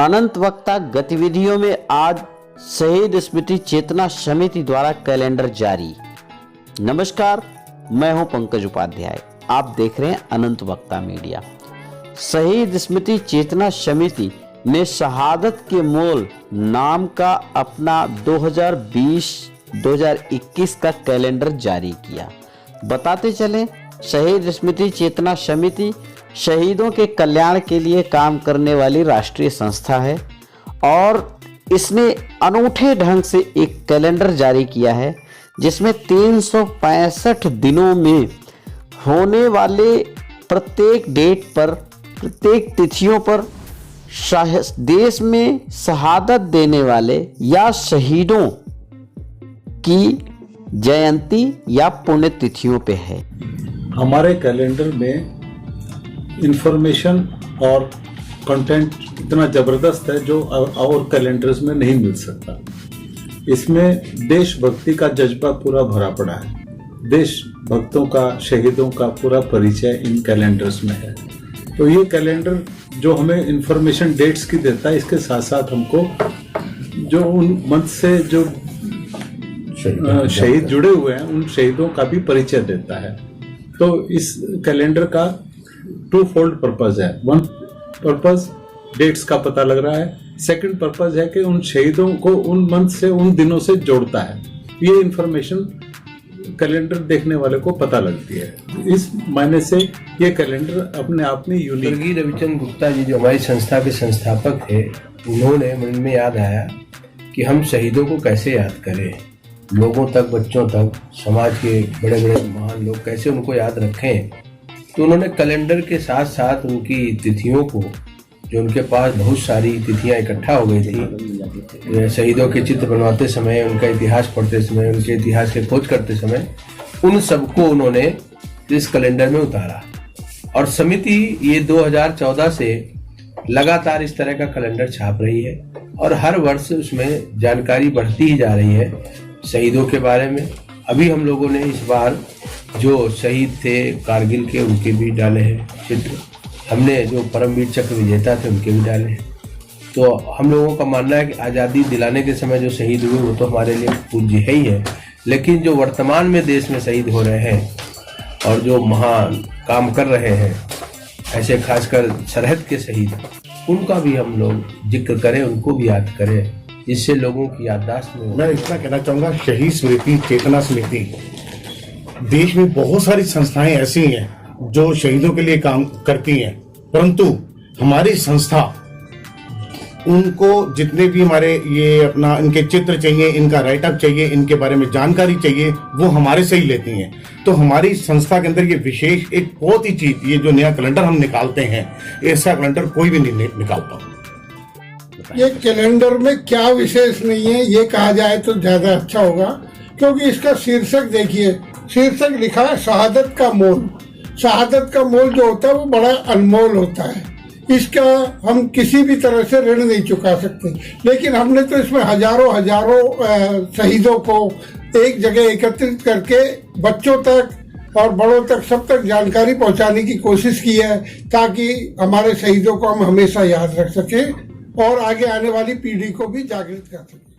अनंत वक्ता गतिविधियों में आज शहीद स्मृति चेतना समिति द्वारा कैलेंडर जारी। नमस्कार, मैं हूं पंकज उपाध्याय। आप देख रहे हैं अनंत वक्ता मीडिया। शहीद स्मृति चेतना समिति ने शहादत के मोल नाम का अपना 2020-2021 का कैलेंडर जारी किया। बताते चलें, शहीद स्मृति चेतना समिति शहीदों के कल्याण के लिए काम करने वाली राष्ट्रीय संस्था है और इसने अनूठे ढंग से एक कैलेंडर जारी किया है जिसमें 365 दिनों में होने वाले प्रत्येक डेट पर, प्रत्येक तिथियों पर देश में शहादत देने वाले या शहीदों की जयंती या पुण्यतिथियों पे है। हमारे कैलेंडर में इंफॉर्मेशन और कंटेंट इतना ज़बरदस्त है जो और कैलेंडर्स में नहीं मिल सकता। इसमें देशभक्ति का जज्बा पूरा भरा पड़ा है। देशभक्तों का, शहीदों का पूरा परिचय इन कैलेंडर्स में है। तो ये कैलेंडर जो हमें इंफॉर्मेशन डेट्स की देता है, इसके साथ साथ हमको जो उन मंथ से जो शहीद जुड़े हुए हैं उन शहीदों का भी परिचय देता है। तो इस कैलेंडर का टू फोल्ड पर्पज है। वन पर्पज डेट्स का पता लग रहा है, सेकंड पर्पज है कि उन शहीदों को उन मंथ से, उन दिनों से जोड़ता है। ये इंफॉर्मेशन कैलेंडर देखने वाले को पता लगती है। इस मायने से ये कैलेंडर अपने आप में यूनिक। स्वर्गीय रविचंद्र गुप्ता जी जो हमारी संस्था के संस्थापक थे, उन्होंने मन में याद आया कि हम शहीदों को कैसे याद करें, लोगों तक, बच्चों तक, समाज के बड़े बड़े महान लोग कैसे उनको याद रखें। तो उन्होंने कैलेंडर के साथ साथ उनकी तिथियों को, जो उनके पास बहुत सारी तिथियां इकट्ठा हो गई थी, शहीदों के चित्र बनवाते समय, उनका इतिहास पढ़ते समय, उनके इतिहास के खोज करते समय, उन सबको उन्होंने इस कैलेंडर में उतारा। और समिति ये 2014 से लगातार इस तरह का कैलेंडर छाप रही है और हर वर्ष उसमें जानकारी बढ़ती ही जा रही है शहीदों के बारे में। अभी हम लोगों ने इस बार जो शहीद थे कारगिल के, उनके भी डाले हैं चित्र। हमने जो परमवीर चक्र विजेता थे उनके भी डाले हैं। तो हम लोगों का मानना है कि आज़ादी दिलाने के समय जो शहीद हुए वो तो हमारे लिए पूज्य है ही है, लेकिन जो वर्तमान में देश में शहीद हो रहे हैं और जो महान काम कर रहे हैं, ऐसे खासकर सरहद के शहीद, उनका भी हम लोग जिक्र करें, उनको भी याद करें, जिससे लोगों की याददाश्त में। मैं इतना कहना चाहूँगा, शहीद स्मृति चेतना समिति, देश में बहुत सारी संस्थाएं ऐसी हैं जो शहीदों के लिए काम करती हैं, परंतु हमारी संस्था उनको जितने भी हमारे ये अपना इनके चित्र चाहिए, इनका राइटअप चाहिए, इनके बारे में जानकारी चाहिए, वो हमारे से ही लेती हैं। तो हमारी संस्था के अंदर ये विशेष एक बहुत ही चीज, ये जो नया कैलेंडर हम निकालते हैं, ऐसा कैलेंडर कोई भी नहीं निकालता। ये कैलेंडर में क्या विशेष नहीं है ये कहा जाए तो ज्यादा अच्छा होगा, क्योंकि इसका शीर्षक देखिए, शीर्षक लिखा है शहादत का मोल। शहादत का मोल जो होता है वो बड़ा अनमोल होता है, इसका हम किसी भी तरह से ऋण नहीं चुका सकते। लेकिन हमने तो इसमें हजारों शहीदों को एक जगह एकत्रित करके बच्चों तक और बड़ों तक, सब तक जानकारी पहुंचाने की कोशिश की है, ताकि हमारे शहीदों को हम हमेशा याद रख सकें और आगे आने वाली पीढ़ी को भी जागृत कर सकें।